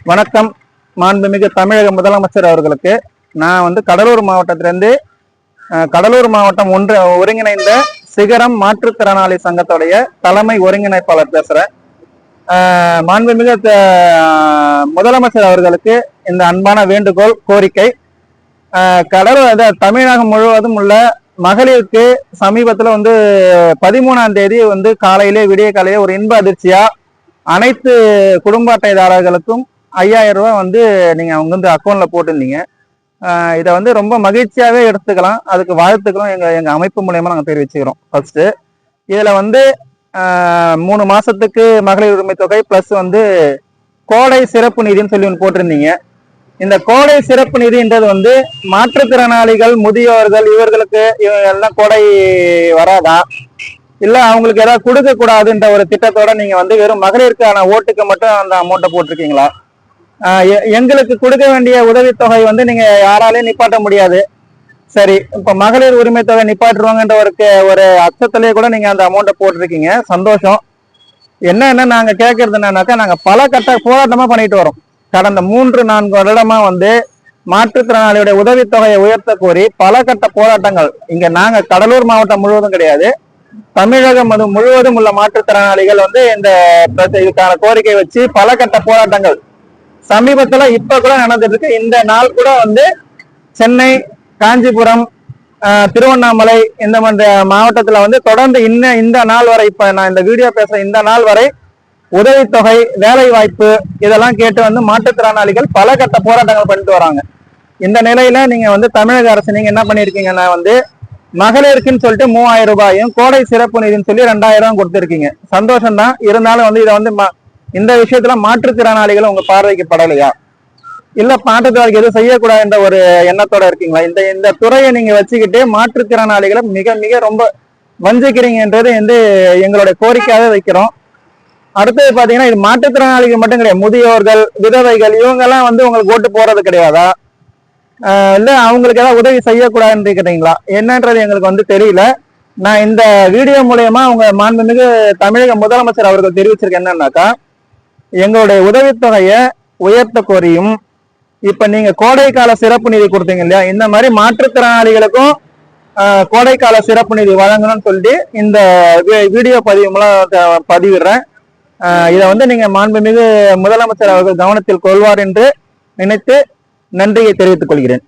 வணக்கம். மாண்புமிகு தமிழக முதலமைச்சர் அவர்களுக்கு நான் கடலூர் மாவட்டத்திலிருந்து கடலூர் மாவட்டம் ஒருங்கிணைந்த சிகரம் மாற்றுத்திறனாளி சங்கத்துடைய தலைமை ஒருங்கிணைப்பாளர் பேசுறேன். மாண்புமிகு முதலமைச்சர் அவர்களுக்கு இந்த அன்பான வேண்டுகோள், கோரிக்கை. தமிழகம் முழுவதும் உள்ள மகளிருக்கு சமீபத்துல 13ஆம் தேதி காலையிலே விடிய காலையிலே ஒரு இன்ப அதிர்ச்சியா அனைத்து குடும்ப அட்டைதாரர்களுக்கும் 5000 ரூபாய் நீங்க அவங்க அக்கௌண்ட்ல போட்டிருந்தீங்க. இதை ரொம்ப மகிழ்ச்சியாவே எடுத்துக்கலாம். அதுக்கு வாழ்த்துக்களும் எங்க அமைப்பு மூலியமா நாங்க தெரிவிச்சுக்கிறோம். ஃபர்ஸ்ட் இதுல 3 மாசத்துக்கு மகளிர் உரிமை தொகை பிளஸ் கோடை சிறப்பு நிதின்னு சொல்லி போட்டிருந்தீங்க. இந்த கோடை சிறப்பு நிதின்றது மாற்றுத்திறனாளிகள், முதியோர்கள் இவர்களுக்கு எல்லாம் கோடை வராதா, இல்ல அவங்களுக்கு ஏதாவது கொடுக்க கூடாதுன்ற ஒரு திட்டத்தோட நீங்க வெறும் மகளிருக்கான ஓட்டுக்கு மட்டும் அந்த அமௌண்ட்டை போட்டிருக்கீங்களா? எங்களுக்கு கொடுக்க வேண்டிய உதவித்தொகை நீங்க யாராலையும் நிப்பாட்ட முடியாது. சரி, இப்ப மகளிர் உரிமை தொகை நிப்பாட்டுருவாங்கன்ற ஒரு அச்சத்திலேயே கூட நீங்க அந்த அமௌண்ட்டை போட்டிருக்கீங்க. சந்தோஷம். என்ன நாங்க கேட்கறது என்னன்னாக்கா, நாங்க பல கட்ட போராட்டமா பண்ணிட்டு வரோம். கடந்த 3-4 வருடமா மாற்றுத்திறனாளியுடைய உதவித்தொகையை உயர்த்த கோரி பல கட்ட போராட்டங்கள். இங்க நாங்க கடலூர் மாவட்டம் முழுவதும் கிடையாது, தமிழகம் முழுவதும் உள்ள மாற்றுத்திறனாளிகள் இந்த இதுக்கான கோரிக்கை வச்சு பல கட்ட போராட்டங்கள் சமீபத்துல இப்ப கூட நடந்துட்டு இருக்கு. இந்த நாள் கூட சென்னை, காஞ்சிபுரம், திருவண்ணாமலை இந்த மாதிரி மாவட்டத்துல தொடர்ந்து இந்த நாள் வரை, இப்ப நான் இந்த வீடியோ பேசுற இந்த நாள் வரை உதவித்தொகை, வேலை வாய்ப்பு இதெல்லாம் கேட்டு மாற்றுத்திறனாளிகள் பல கட்ட போராட்டங்கள் பண்ணிட்டு வராங்க. இந்த நிலையில நீங்க தமிழக அரசு நீங்க என்ன பண்ணிருக்கீங்கன்னா மகளிருக்குன்னு சொல்லிட்டு 3000 ரூபாயும் கோடை சிறப்பு நிதின்னு சொல்லி 2000 கொடுத்துருக்கீங்க. சந்தோஷம் தான். இருந்தாலும் இதை இந்த விஷயத்துல மாற்றுத்திறனாளிகள் உங்க பார்வைக்கு படலையா, இல்ல மாற்றுத்திறனாளிகள் எதுவும் செய்யக்கூடாது என்ற ஒரு எண்ணத்தோட இருக்கீங்களா? இந்த துறையை நீங்க வச்சுக்கிட்டு மாற்றுத்திறனாளிகளை மிக மிக ரொம்ப வஞ்சிக்கிறீங்கன்றது எங்களுடைய கோரிக்கையாவே வைக்கிறோம். அடுத்தது பாத்தீங்கன்னா, இது மாற்றுத்திறனாளிகள் மட்டும் கிடையாது, முதியோர்கள், விதவைகள் இவங்க எல்லாம் உங்களுக்கு ஓட்டு போறது கிடையாதா? இல்ல அவங்களுக்கு ஏதாவது உதவி செய்யக்கூடாதுன்னு இருக்கிறீங்களா என்னன்றது எங்களுக்கு தெரியல. நான் இந்த வீடியோ மூலயமா உங்க மாண்புமிகு தமிழக முதலமைச்சர் அவர்கள் தெரிவிச்சிருக்க என்னன்னாக்கா, எங்களுடைய உதவித்தொகையை உயர்த்த கோரியும், இப்ப நீங்க கோடைக்கால சிறப்பு நிதி கொடுத்தீங்க இல்லையா, இந்த மாதிரி மாற்றுத்திறனாளிகளுக்கும் கோடைக்கால சிறப்பு நிதி வழங்கணும்னு சொல்லி இந்த வீடியோ பதிவு மூலம் பதிவிடுறேன். இதை நீங்க மாண்புமிகு முதலமைச்சர் அவர்கள் கவனத்தில் கொள்வார் என்று நினைத்து நன்றியை தெரிவித்துக் கொள்கிறேன்.